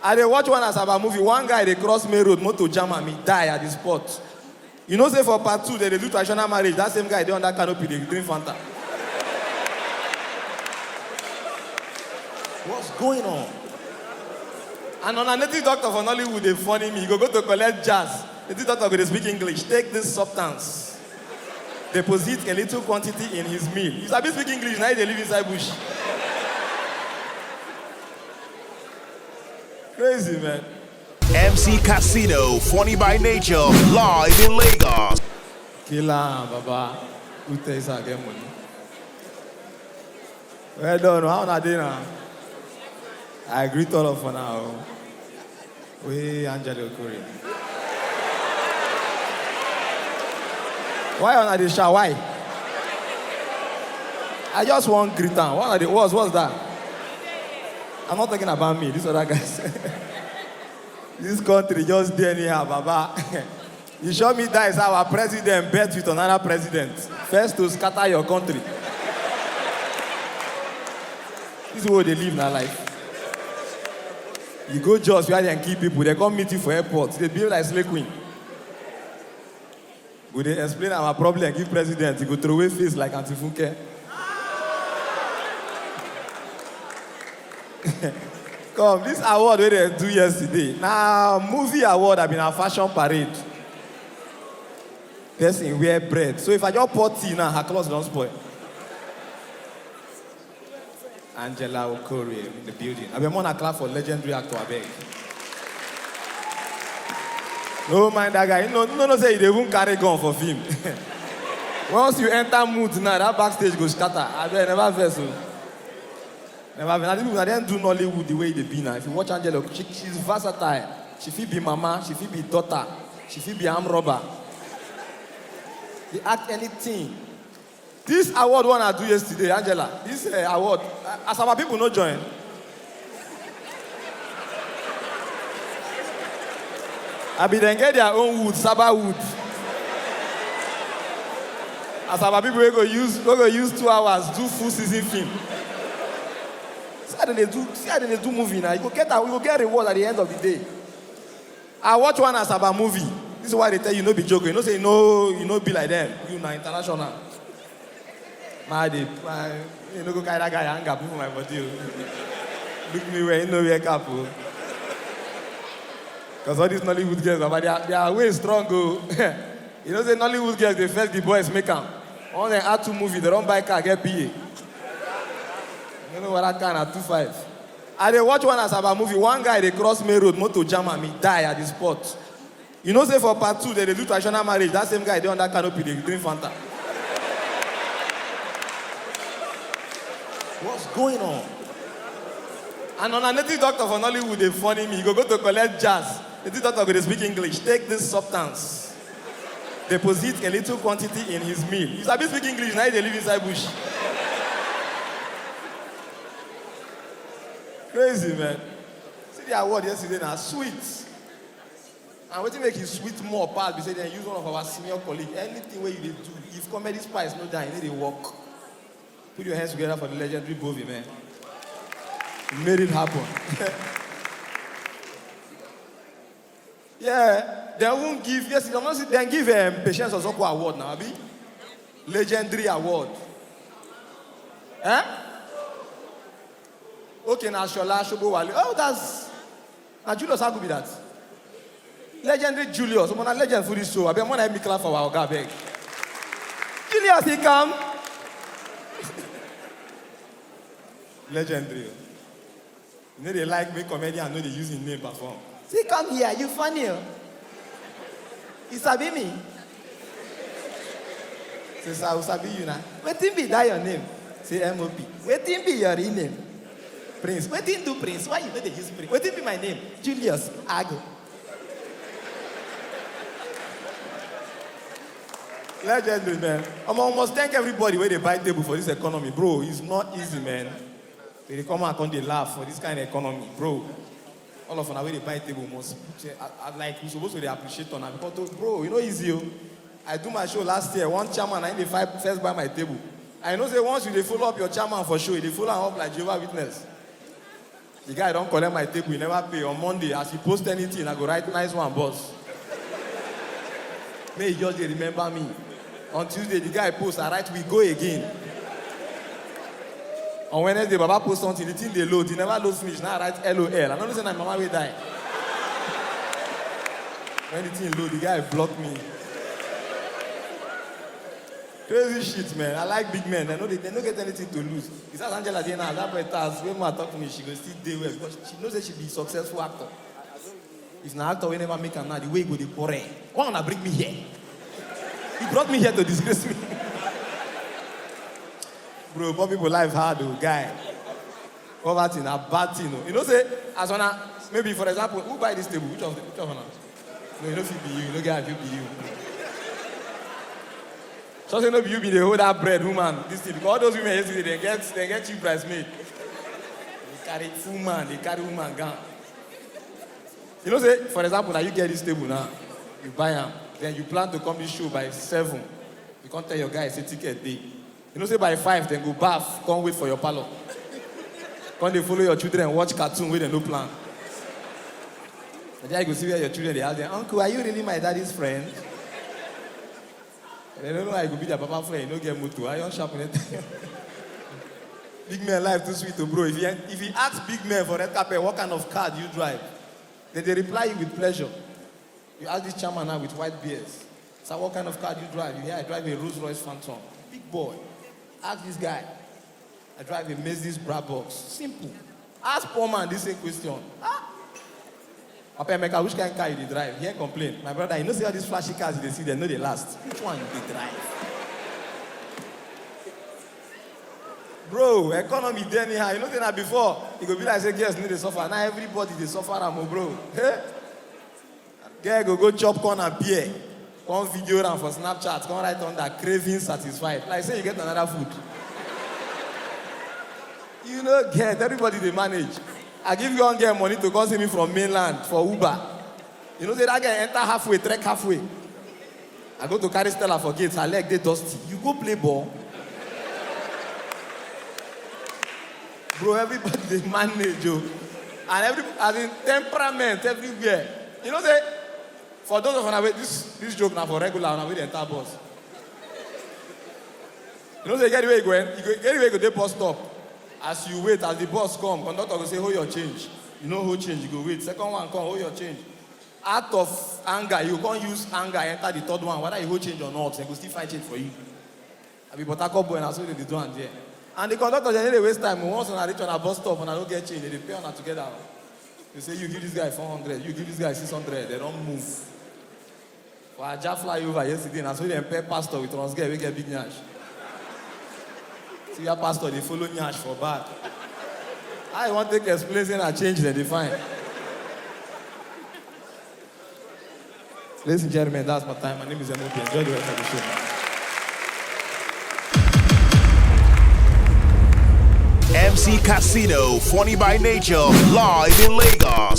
I dey watch one Asaba movie. One guy dey cross main road, motor jam am, he die at the spot. You know, say for part 2, they do traditional marriage. That same guy dey under canopy, they drink Fanta. What's going on? And on a native doctor for Nollywood, they funny me. You go to collect jazz. Native doctor go to speak English. Take this substance. Deposit a little quantity in his meal. You sabi speak English, now they live inside bush. Crazy, man. MC Casino, funny by nature, live in Lagos. Killer, Baba. Who takes again money? Well done. How are they now? I greet all of you now. We Angelo Korea. Why on the show? Why? I just want greet them. What are the what's that? I'm not talking about me, these other guys. This country just there anyhow, Baba. You show me that is our president bet with another president. First to scatter your country. This is where they live in our life. You go just where they can keep people, they come meet you for airports. They behave like slave queen. Would they explain our problem and give president, he go throw away face like Antifunke. Come, this award where they do yesterday. Now, movie award have been a fashion parade. Person wear bread. So if I just pour tea now, her clothes don't spoil. Angela Okori in the building. I've been on a clap for legendary actor, I beg. No mind that guy. No, say they won't carry gun for film. Once you enter mood now, that backstage goes scatter. I beg, never vessel. Never. Now, the people that didn't do Nollywood the way they be now. If you watch Angela, she's versatile. She fit be mama, she fit be daughter, she fit be arm robber. They act anything. This award one I do yesterday, Angela. This award, as our people no join. I be then get their own wood, Saba wood. As our people we go use 2 hours do full season film. See how they do movie now. You go get reward at the end of the day. I watch one Asaba movie. This is why they tell you no be joking. You know say you know be like them. You na international. You know go carry that guy hang up for my body. Look me where you know where cap. Because all these Nollywood girls, they are way strong. Go. You know say Nollywood girls they first the boys make them. On the add 2 movie, they don't buy car get PA. You know what I can at 2.5. I dey watch one Asaba movie. One guy they cross main road, motor jam am, he die at the spot. You know, say for part 2, they do traditional marriage. That same guy they under canopy, they drink Fanta. What's going on? And on a native doctor for Nollywood, they funny me. You go to collect jazz. Native doctor go to speak English. Take this substance. Deposit a little quantity in his meal. You sabi speak English, now they live inside bush. Crazy, man. See the award yesterday now, sweet. And what make it sweet more part, we say they use one of our senior colleagues. Anything where you do, if comedy spice no down, you need to work. Put your hands together for the legendary Bovi, man. You made it happen. Yeah, they won't give, yes, they give Patience Osoko award now, Abi. Legendary award. Eh? Okay, now Shola, Shobo Wale. Oh, that's... Now Julius, how could be that? Legendary Julius. I'm a legend for this show. I want to have me clap for our guy, beg. Julius, he come. Legendary. You know they like make comedian and know they use his name perform. See, come here. You funny. You sabi me? Say, I will sabi you now. Wetin be that your name? Say M.O.P. Wetin be your real name? Prince. Wetin do Prince? Why you know they use Prince? Wetin be my name? Julius Agwu. Legendary, man. I almost thank everybody where they buy table for this economy. Bro, it's not easy, man. They come out and they laugh for this kind of economy. Bro, all of them, where they buy table must... like, we're supposed to appreciate on that. Because, bro, you know easy. I do my show last year. One chairman, I didn't first buy my table. I know say once you they follow up your chairman for show, they follow up like Jehovah's Witness. The guy don't collect my table, he never pay. On Monday, as he post anything, I go write nice one, boss. May he just dey remember me. On Tuesday, the guy post, I write, we go again. On Wednesday, Baba post something, the thing they load, he never load finish. Now I write LOL. I don't know my mama will die. When the thing load, the guy blocked me. Crazy shit, man. I like big men. They don't get anything to lose. It's as Angela Diana, that boy task. When I talk to me, she goes still day well because she knows that she be a successful actor. If an actor will never make her now, the way he go the poor. Why wanna bring me here? He brought me here to disgrace me. Bro, poor people life hard, though, guy. Poverty, a bad thing. You know, say, as one, maybe for example, who buy this table? Which of one? No, you know, if it be you, you know, guy, if it be you. So say no be you be the hold that bread, woman. This thing, because all those women yesterday, they get cheap price made. They carry full man, they carry woman gun. You know, say, for example, now you get this table now, you buy them, then you plan to come this show by 7. You can't tell your guy it's a ticket day. You know, say by 5, then go bath, come wait for your parlor. Come they follow your children and watch cartoon with no plan. And then you go see where your children they ask them, Uncle, are you really my daddy's friend? They don't know how you could be their papa friend, you don't get motor. I don't sharpen it. Big man life too sweet, bro. If you ask big men for red carpet, what kind of car do you drive? Then they reply you with pleasure. You ask this chairman now with white beards. So what kind of car do you drive? You hear I drive a Rolls Royce Phantom. Big boy. Ask this guy. I drive a Mercedes Brabus. Simple. Ask poor man this same question. Papa Emeka, which kind of car you drive? He ain't complain. My brother, you know see all these flashy cars you see, they know they last. Which one you drive? Bro, economy there anyhow. You know that before, it could be like say girls need to suffer. Now everybody they suffer, bro. Hey? Girl go chop corn and beer. One video around for Snapchat, come right on that craving satisfied. Like say you get another food. You know, get everybody they manage. I give you one girl money to come see me from mainland for Uber. You know, say that girl enter halfway, trek halfway. I go to carry Stella for gates, her leg they dusty. You go play ball. Bro, everybody they manage, yo. And as in temperament everywhere. You know, say, for those of us, this joke now for regular, now with the entire bus. You know, say, get the way you going, get the way you go, they bus stop. As you wait, as the bus come, conductor will say, hold your change. You know, hold change, you go wait. Second one come, hold your change. Out of anger, you can't use anger, enter the third one, whether you hold change or not, they go still fight change for you. I be but I boy and I saw they do and there. And the conductor, they waste time. Once I reach on a bus stop and I don't get change, they pay on her together. They say, you give this guy 400, you give this guy 600, they don't move. For I just fly over yesterday and I saw them pay pastor with transgate, we get big nyash. See your pastor, they follow nyash for bad. I want to take explain and change, then they find. Ladies and gentlemen, that's my time. My name is M.O.P. Enjoy the rest of the show. MC Casino, funny by nature, live in Lagos.